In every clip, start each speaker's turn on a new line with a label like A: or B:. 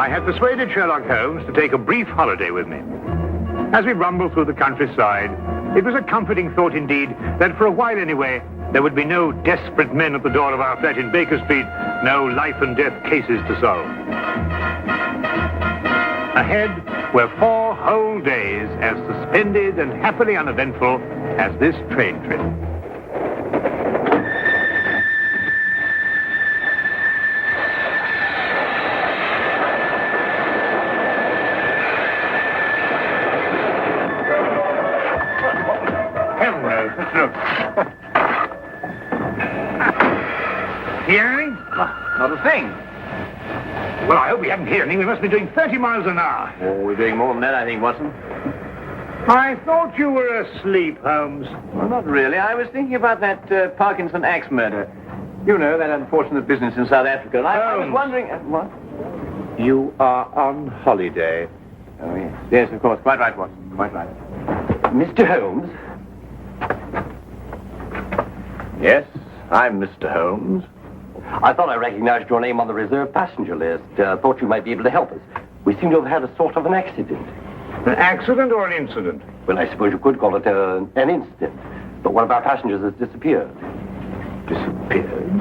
A: I had persuaded Sherlock Holmes to take a brief holiday with me. As we rumbled through the countryside, it was a comforting thought indeed that for a while anyway, there would be no desperate men at the door of our flat in Baker Street, no life and death cases to solve. Ahead were 4 whole days as suspended and happily uneventful as this train trip. Hear anything?
B: Not a thing.
A: Well, I hope we haven't heard anything. We must be doing 30 miles an hour.
B: Oh, we're doing more than that, I think, Watson.
A: I thought you were asleep, Holmes.
B: Well, not really. I was thinking about that Parkinson axe murder. You know, that unfortunate business in South Africa. And I was wondering... what?
A: You are on holiday.
B: Oh, yes. Yes, of course. Quite right, Watson. Quite right. Mr. Holmes? Yes, I'm Mr. Holmes.
C: I thought I recognized your name on the reserve passenger list. Thought you might be able to help us. We seem to have had a sort of an accident.
A: An accident or an incident?
C: Well, I suppose you could call it an incident. But one of our passengers has disappeared.
A: Disappeared?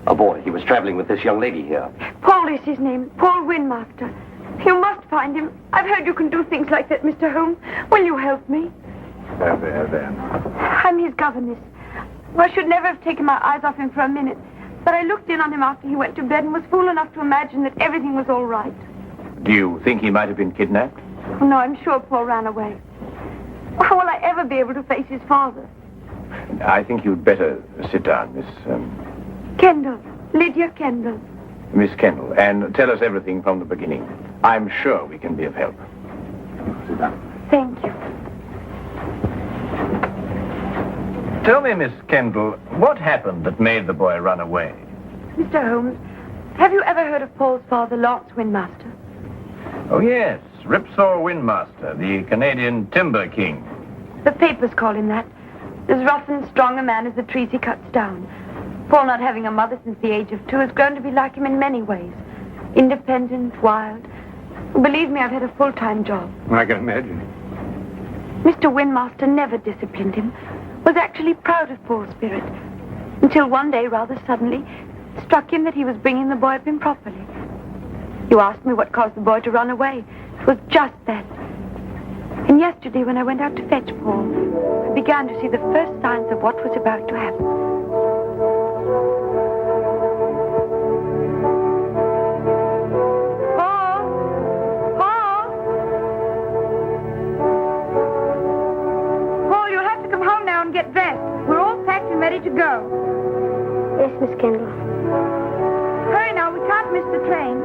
C: A boy. He was traveling with this young lady here.
D: Paul is his name. Paul Windmaster. You must find him. I've heard you can do things like that, Mr. Holmes. Will you help me?
A: There.
D: I'm his governess. I should never have taken my eyes off him for a minute. But I looked in on him after he went to bed and was fool enough to imagine that everything was all right.
B: Do you think he might have been kidnapped?
D: Oh, no, I'm sure Paul ran away. How will I ever be able to face his father?
B: I think you'd better sit down, Miss...
D: Kendall. Lydia Kendall.
B: Miss Kendall, and tell us everything from the beginning. I'm sure we can be of help. Sit down.
D: Thank you.
B: Tell me, Miss Kendall, what happened that made the boy run away?
D: Mr. Holmes, have you ever heard of Paul's father, Larke's Windmaster?
B: Oh, yes, Ripsaw Windmaster, the Canadian timber king.
D: The papers call him that. As rough and strong a man as the trees he cuts down. Paul, not having a mother since the age of 2, has grown to be like him in many ways. Independent, wild. Believe me, I've had a full-time job.
A: I can imagine.
D: Mr. Windmaster never disciplined him. Was actually proud of Paul's spirit. Until one day, rather suddenly, it struck him that he was bringing the boy up improperly. You asked me what caused the boy to run away. It was just that. And yesterday, when I went out to fetch Paul, I began to see the first signs of what was about to happen. Get dressed. We're all packed and ready to go.
E: Yes, Miss Kendall.
D: Hurry now, we can't miss the train.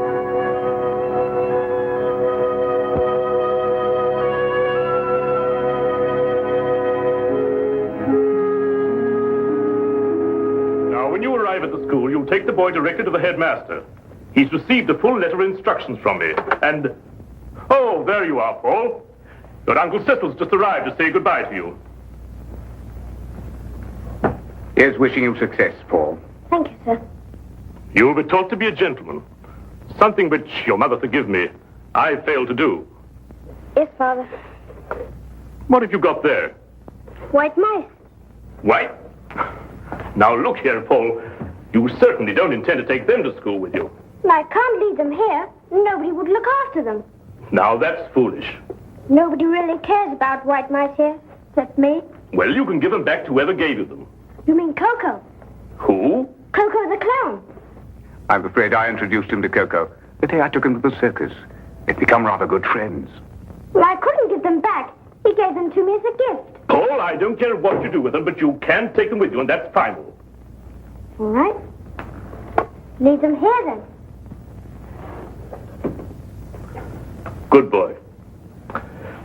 F: Now, when you arrive at the school, you'll take the boy directly to the headmaster. He's received a full letter of instructions from me, and... Oh, there you are, Paul. Your Uncle Cecil's just arrived to say goodbye to you.
A: Here's wishing you success, Paul.
E: Thank you, sir.
F: You were taught to be a gentleman. Something which, your mother forgive me, I failed to do.
E: Yes, Father.
F: What have you got there?
E: White mice.
F: White? Now look here, Paul. You certainly don't intend to take them to school with you.
E: I can't leave them here. Nobody would look after them.
F: Now that's foolish.
E: Nobody really cares about white mice here, except me.
F: Well, you can give them back to whoever gave you them.
E: You mean Coco?
F: Who?
E: Coco the clown.
A: I'm afraid I introduced him to Coco. The day I took him to the circus. They've become rather good friends.
E: Well, I couldn't give them back. He gave them to me as a gift.
F: Paul, I don't care what you do with them, but you can take them with you, and that's final.
E: All right. Leave them here, then.
F: Good boy.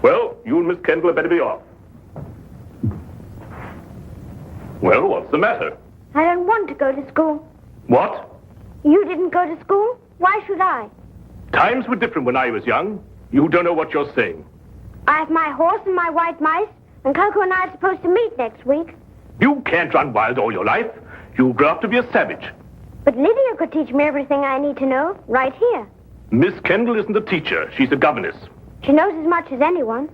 F: Well, you and Miss Kendall had better be off. Well, what's the matter?
E: I don't want to go to school.
F: What?
E: You didn't go to school? Why should I?
F: Times were different when I was young. You don't know what you're saying.
E: I have my horse and my white mice, and Coco and I are supposed to meet next week.
F: You can't run wild all your life. You'll grow up to be a savage.
E: But Lydia could teach me everything I need to know right here.
F: Miss Kendall isn't a teacher. She's a governess.
E: She knows as much as anyone.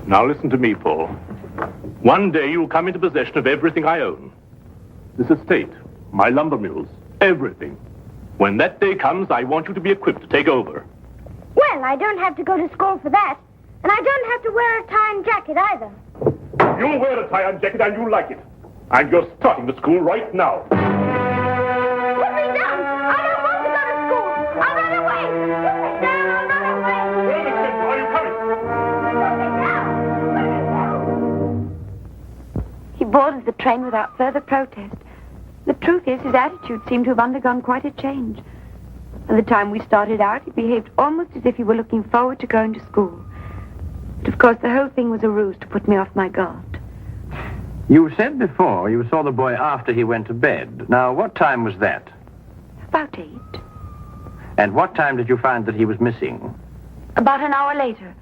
F: Now listen to me, Paul. One day you'll come into possession of everything I own. This estate, my lumber mills, everything. When that day comes, I want you to be equipped to take over.
E: Well, I don't have to go to school for that. And I don't have to wear a tie and jacket either.
F: You'll wear a tie and jacket and you'll like it. And you're starting to school right now.
E: Put me down! I don't want to go to school! I'll run away! Put me down! I'll run away!
F: Well, Miss Kendall, are you coming?
E: Put me down! Put me down!
D: He boarded the train without further protest. The truth is, his attitude seemed to have undergone quite a change. By the time we started out, he behaved almost as if he were looking forward to going to school. But of course, the whole thing was a ruse to put me off my guard.
B: You said before you saw the boy after he went to bed. Now, what time was that?
D: About 8.
B: And what time did you find that he was missing?
D: About an hour later,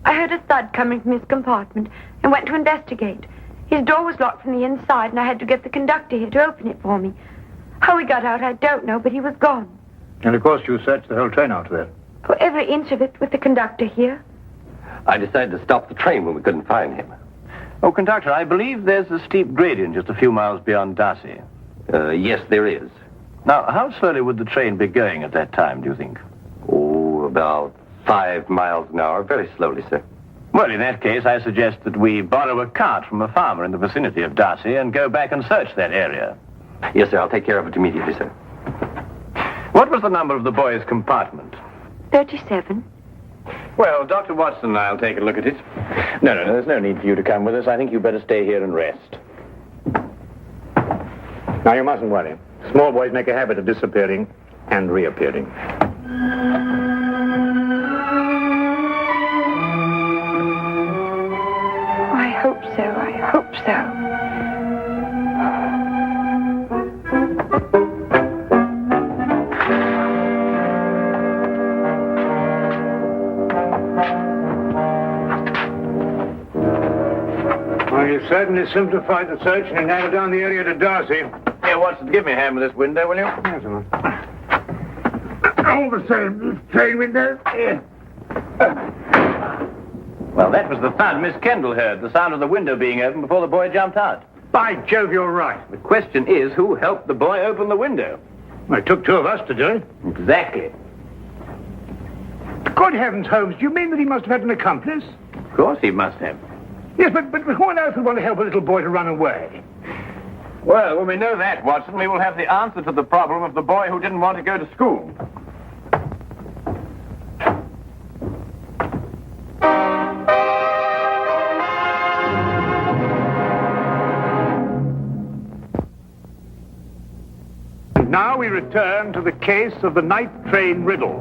D: I heard a thud coming from his compartment and went to investigate. His door was locked from the inside, and I had to get the conductor here to open it for me. How he got out, I don't know, but he was gone.
A: And of course you searched the whole train after that.
D: For every inch of it with the conductor here.
C: I decided to stop the train when we couldn't find him.
B: Oh, conductor, I believe there's a steep gradient just a few miles beyond Darcy.
C: Yes, there is.
B: Now, how slowly would the train be going at that time, do you think?
C: Oh, about 5 miles an hour. Very slowly, sir.
B: Well, in that case, I suggest that we borrow a cart from a farmer in the vicinity of Darcy and go back and search that area.
C: Yes, sir. I'll take care of it immediately, sir.
B: What was the number of the boy's compartment?
D: 37.
B: Well, Dr. Watson and I'll take a look at it. No, there's no need for you to come with us. I think you'd better stay here and rest.
A: Now, you mustn't worry. Small boys make a habit of disappearing and reappearing.
D: I hope so. I hope so.
A: Well, you certainly simplified the search and narrowed down the area to Darcy.
B: Here, Watson, give me a hand with this window, will you?
A: Yes, sir. All the same, this train window.
B: Well, that was the thud Miss Kendall heard, the sound of the window being opened before the boy jumped out.
A: By Jove, you're right.
B: The question is, who helped the boy open the window?
A: Well, it took 2 of us to do it.
B: Exactly.
A: Good heavens, Holmes, do you mean that he must have had an accomplice?
B: Of course he must have.
A: Yes, but who on earth would want to help a little boy to run away?
B: Well, when we know that, Watson, we will have the answer to the problem of the boy who didn't want to go to school.
A: And now we return to the case of the night train riddle.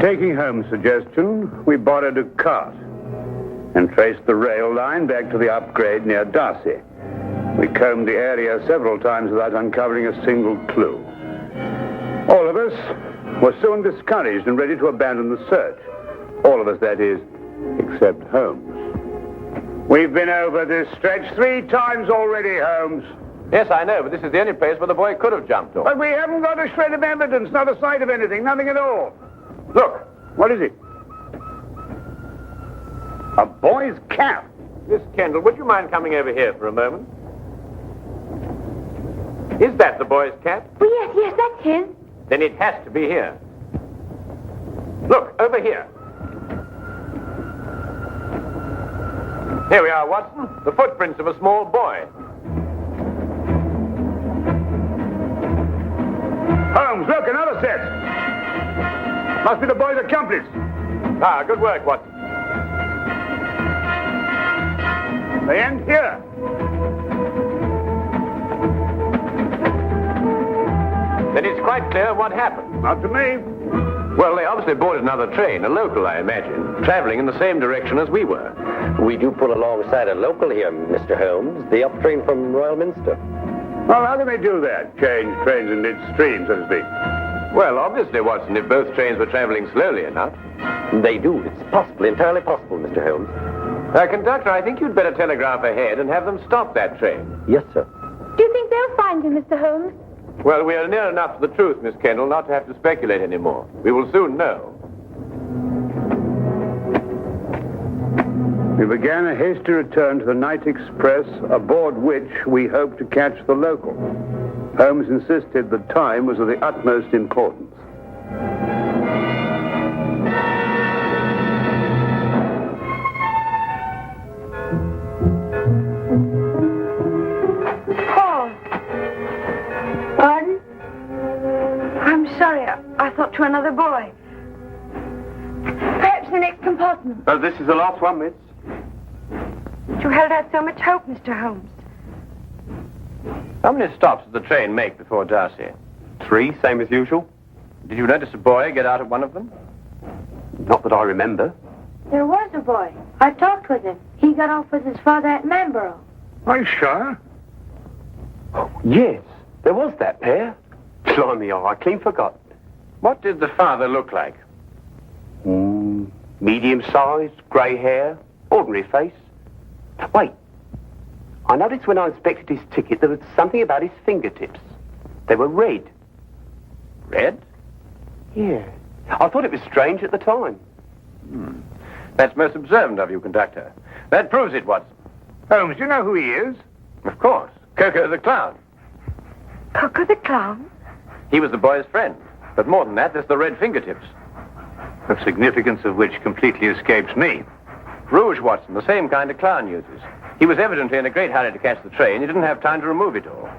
A: Taking Holmes' suggestion, we borrowed a cart and traced the rail line back to the upgrade near Darcy. We combed the area several times without uncovering a single clue. All of us were soon discouraged and ready to abandon the search. All of us, that is, except Holmes. We've been over this stretch 3 times already, Holmes.
B: Yes, I know, but this is the only place where the boy could have jumped off.
A: But we haven't got a shred of evidence, not a sight of anything, nothing at all. Look, what is it? A boy's cap.
B: Miss Kendall, would you mind coming over here for a moment? Is that the boy's cap?
E: Oh, yes, that's his.
B: Then it has to be here. Look, over here. Here we are, Watson. The footprints of a small boy.
A: Holmes, look, another set. Must be the boy's accomplice.
B: Ah, good work, Watson.
A: They end here.
B: Then it's quite clear what happened.
A: Not to me.
B: Well, they obviously boarded another train, a local, I imagine, traveling in the same direction as we were.
C: We do pull alongside a local here, Mr. Holmes, the up train from Royal Minster.
A: Well, how can they do that? Change trains in midstream, so to speak.
B: Well, obviously, Watson, if both trains were traveling slowly enough.
C: They do. It's possible, entirely possible, Mr. Holmes.
B: Conductor, I think you'd better telegraph ahead and have them stop that train.
C: Yes, sir.
E: Do you think they'll find him, Mr. Holmes?
B: Well, we are near enough to the truth, Miss Kendall, not to have to speculate anymore. We will soon know.
G: We began a hasty return to the night express, aboard which we hoped to catch the local. Holmes insisted that time was of the utmost importance.
D: Paul.
E: Pardon?
D: I'm sorry. I thought you were another boy. Perhaps the next compartment.
B: Well, this is the last one, miss.
D: You held out so much hope, Mr. Holmes.
B: How many stops did the train make before Darcy?
C: 3, same as usual.
B: Did you notice a boy get out at one of them?
C: Not that I remember.
E: There was a boy. I talked with him. He got off with his father at Manborough.
A: Are you sure?
C: Yes, there was that pair. Blimey, I clean forgot.
B: What did the father look like?
C: Medium-sized, grey hair, ordinary face. Wait, I noticed when I inspected his ticket there was something about his fingertips. They were red.
B: Red?
C: Yeah. I thought it was strange at the time.
B: That's most observant of you, conductor. That proves it, Watson.
A: Holmes, do you know who he is?
B: Of course. Coco the Clown.
D: Coco the Clown?
B: He was the boy's friend. But more than that, there's the red fingertips.
A: The significance of which completely escapes me.
B: Rouge, Watson, the same kind of clown uses. He was evidently in a great hurry to catch the train. He didn't have time to remove it all.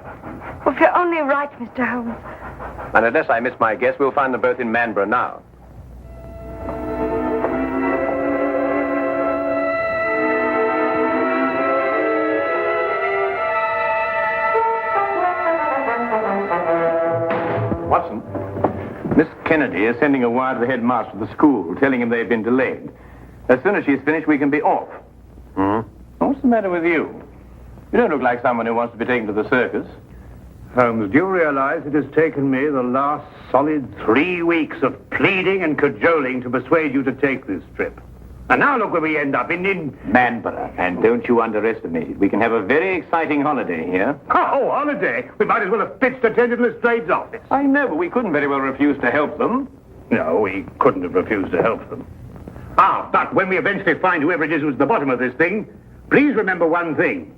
D: Well, if you're only right, Mr. Holmes.
B: And unless I miss my guess, we'll find them both in Manborough now. Watson, Miss Kennedy is sending a wire to the headmaster of the school, telling him they've been delayed. As soon as she's finished, we can be off. What's the matter with you? You don't look like someone who wants to be taken to the circus.
A: Holmes, do you realize it has taken me the last solid 3 weeks of pleading and cajoling to persuade you to take this trip? And now look where we end up, in
B: Manborough. And don't you underestimate it. We can have a very exciting holiday here.
A: Oh, holiday? We might as well have pitched attended Lestrade's office.
B: I know, but we couldn't very well refuse to help them.
A: No, we couldn't have refused to help them. But when we eventually find whoever it is who's at the bottom of this thing, please remember one thing.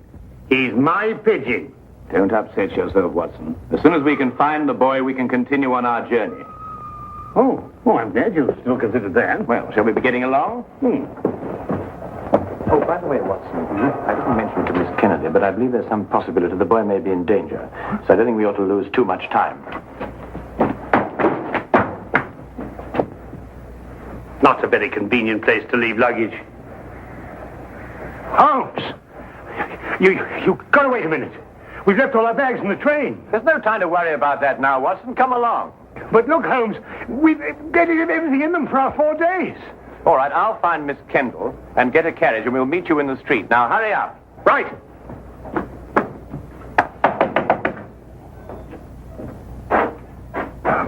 A: He's my pigeon.
B: Don't upset yourself, Watson. As soon as we can find the boy, we can continue on our journey.
A: Oh, I'm glad you still considered that.
B: Well, shall we be getting along? Oh, by the way, Watson, I didn't mention it to Miss Kennedy, but I believe there's some possibility the boy may be in danger. So I don't think we ought to lose too much time.
A: Not a very convenient place to leave luggage. Holmes! You gotta wait a minute. We've left all our bags in the train.
B: There's no time to worry about that now, Watson. Come along.
A: But look, Holmes, we've got everything in them for our 4 days.
B: All right, I'll find Miss Kendall and get a carriage, and we'll meet you in the street. Now, hurry up.
A: Right.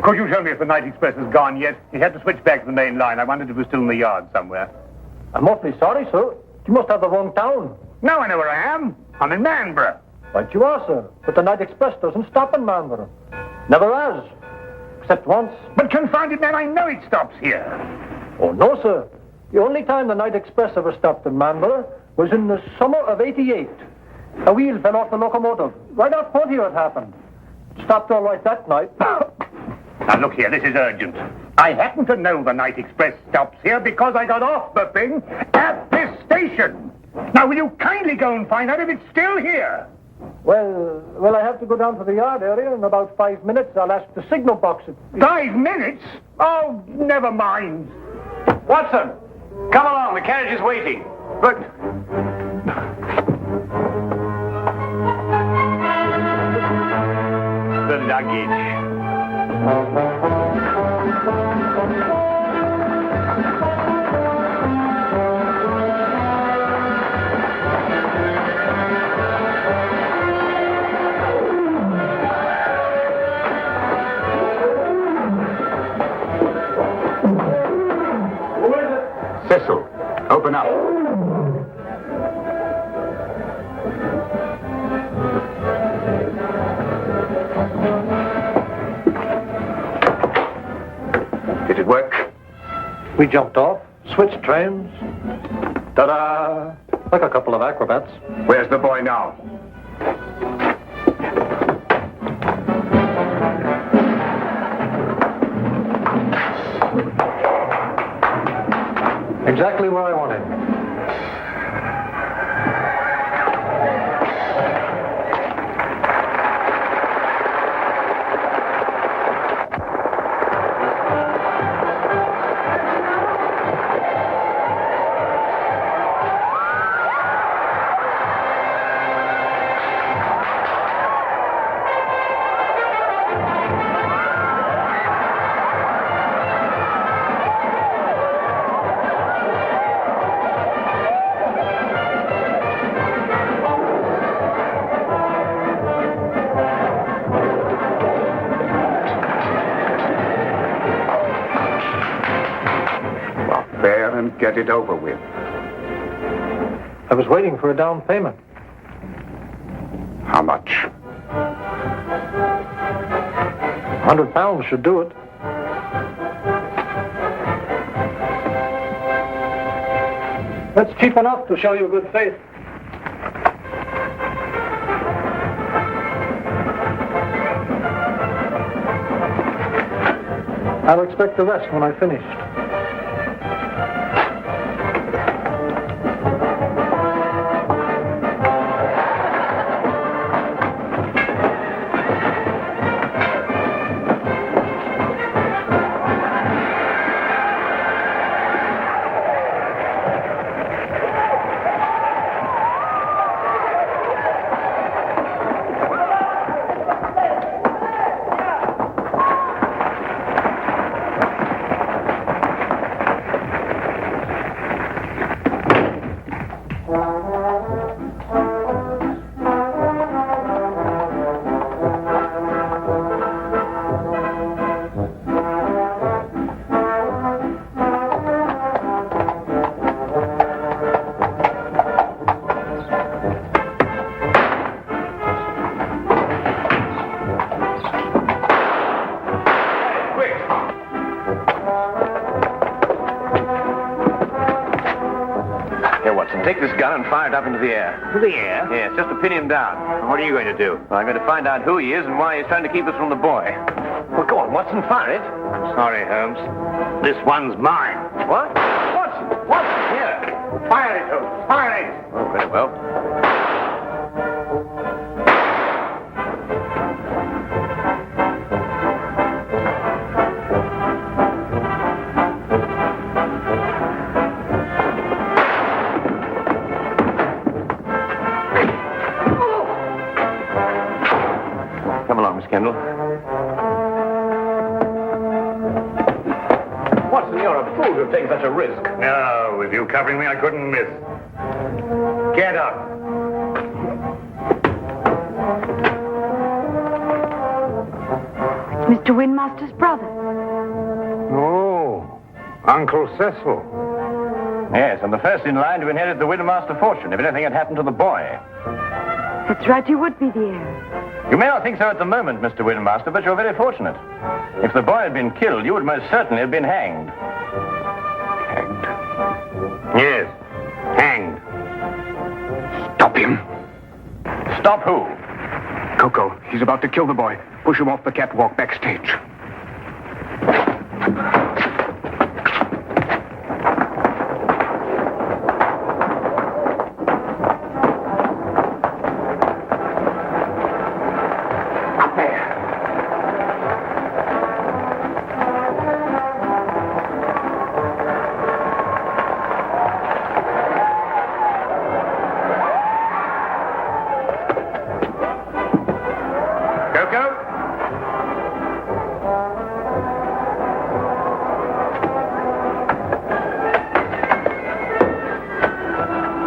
A: Could you tell me if the night express has gone yet? He had to switch back to the main line. I wondered if it was still in the yard somewhere.
H: I'm awfully sorry, sir. You must have the wrong town.
A: Now I know where I am. I'm in Manborough.
H: Right you are, sir. But the night express doesn't stop in Manborough. Never has. Except once.
A: But confound it, man, I know it stops here.
H: Oh, no, sir. The only time the night express ever stopped in Manborough was in the summer of '88. A wheel fell off the locomotive. Right out front here it happened. It stopped all right that night.
A: Now, look here, this is urgent. I happen to know the night express stops here because I got off the thing at this station. Now, will you kindly go and find out if it's still here?
H: Well, I have to go down to the yard area. In about 5 minutes, I'll ask the signal box.
A: 5 minutes? Oh, never mind.
B: Watson, come along. The carriage is waiting.
A: But... the luggage.
G: Cecil, open up.
H: We jumped off, switched trains. Ta-da! Like a couple of acrobats.
G: Where's the boy now?
H: Exactly where I want him.
G: Get it over with.
H: I was waiting for a down payment.
G: How much?
H: £100 should do it. That's cheap enough to show you good faith. I'll expect the rest when I finished.
B: Take this gun and fire it up into the air.
A: To the air?
B: Yes, just to pin him down.
A: What are you going to do?
B: Well, I'm going to find out who he is and why he's trying to keep us from the boy. Well, go on, Watson, fire it.
A: I'm sorry, Holmes. This one's mine.
B: What? Watson! Watson, here!
A: Fire it, Holmes. Fire it!
B: Oh, very well. Kendall. Watson, you're a fool to have taken such a risk.
A: No, with you covering me, I couldn't miss. Get up.
D: Mr. Windmaster's brother.
A: Oh, Uncle Cecil.
B: Yes, and the first in line to inherit the Windmaster fortune if anything had happened to the boy.
D: That's right, you would be the heir.
B: You may not think so at the moment, Mr. Windmaster, but you're very fortunate. If the boy had been killed, you would most certainly have been hanged.
A: Hanged? Yes, hanged.
G: Stop him.
B: Stop who?
G: Coco, he's about to kill the boy. Push him off the catwalk backstage.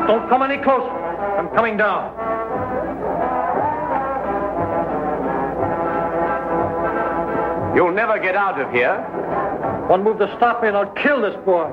H: Don't come any closer. I'm coming down.
B: You'll never get out of here.
H: One move to stop me and I'll kill this boy.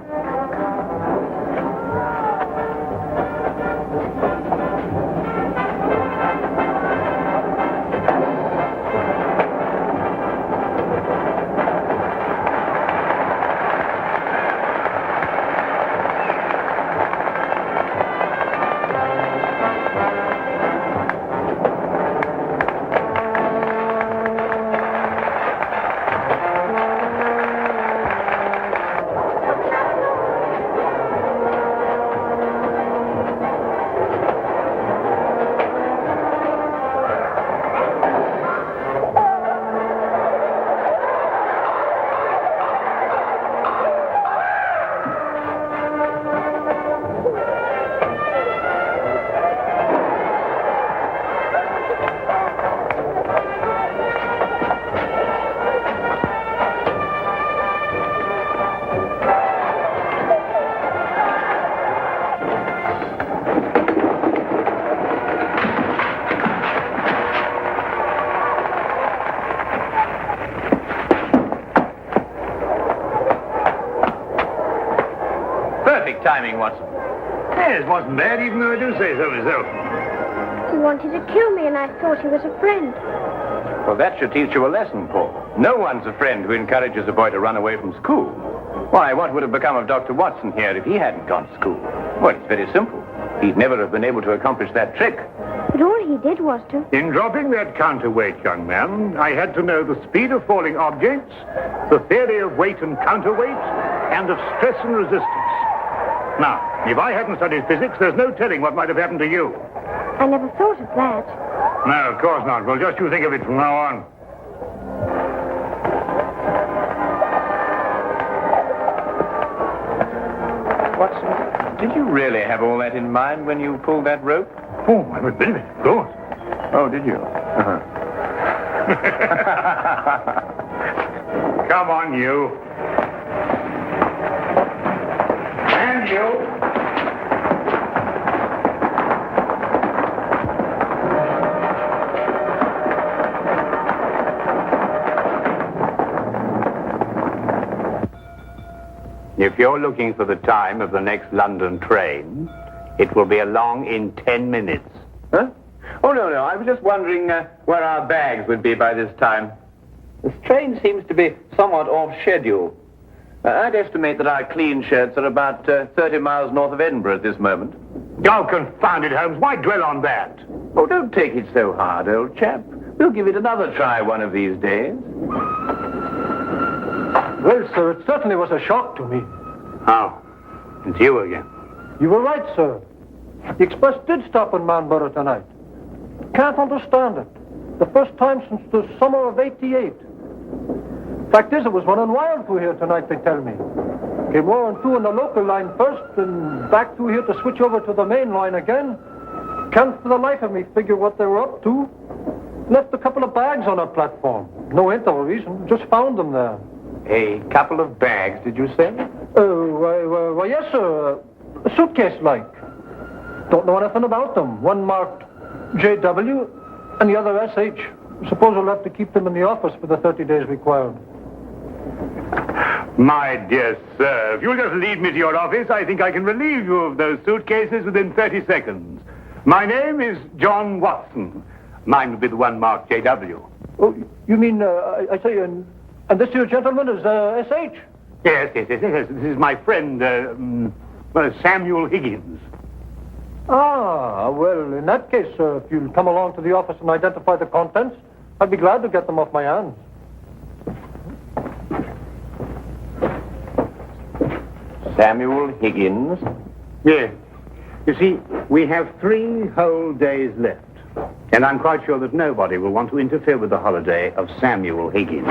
B: perfect timing, Watson.
A: Yes, wasn't bad, even though I do say so myself.
E: He wanted to kill me, and I thought he was a friend.
B: Well, that should teach you a lesson, Paul. No one's a friend who encourages a boy to run away from school. Why, what would have become of Dr. Watson here if he hadn't gone to school? Well, it's very simple. He'd never have been able to accomplish that trick.
E: But all he did was to...
A: In dropping that counterweight, young man, I had to know the speed of falling objects, the theory of weight and counterweight, and of stress and resistance. Now, if I hadn't studied physics, there's no telling what might have happened to you.
E: I never thought of that.
A: No, of course not. Well, just you think of it from now on.
B: Watson, did you really have all that in mind when you pulled that rope?
A: Oh, I would believe it, of course.
B: Oh, did you? Uh-huh.
A: Come on, you. And you.
C: If you're looking for the time of the next London train, it will be along in 10 minutes.
B: Huh? Oh, no. I was just wondering where our bags would be by this time. This train seems to be somewhat off schedule. I'd estimate that our clean shirts are about 30 miles north of Edinburgh at this moment.
A: Oh, confound it, Holmes. Why dwell on that?
B: Oh, don't take it so hard, old chap. We'll give it another try one of these days.
H: Well, sir, it certainly was a shock to me.
A: How? It's you again.
H: You were right, sir. The express did stop in Manborough tonight. Can't understand it. The first time since the summer of '88. Fact is, it was running wild through here tonight, they tell me. Came roaring through on the local line first, and back through here to switch over to the main line again. Can't for the life of me figure what they were up to. Left a couple of bags on our platform. No hint of a reason. Just found them there.
B: A couple of bags, did you say?
H: Why, yes, sir. A suitcase-like. Don't know anything about them. One marked JW and the other SH. Suppose we'll have to keep them in the office for the 30 days required.
A: My dear sir, if you'll just lead me to your office, I think I can relieve you of those suitcases within 30 seconds. My name is John Watson. Mine would be the one marked JW.
H: Oh, you mean, I say, and this here gentleman is SH?
A: Yes. This is my friend, Samuel Higgins.
H: Ah, well, in that case, sir, if you'll come along to the office and identify the contents, I'd be glad to get them off my hands.
B: Samuel Higgins?
A: Yes. You see, we have 3 whole days left. And I'm quite sure that nobody will want to interfere with the holiday of Samuel Higgins.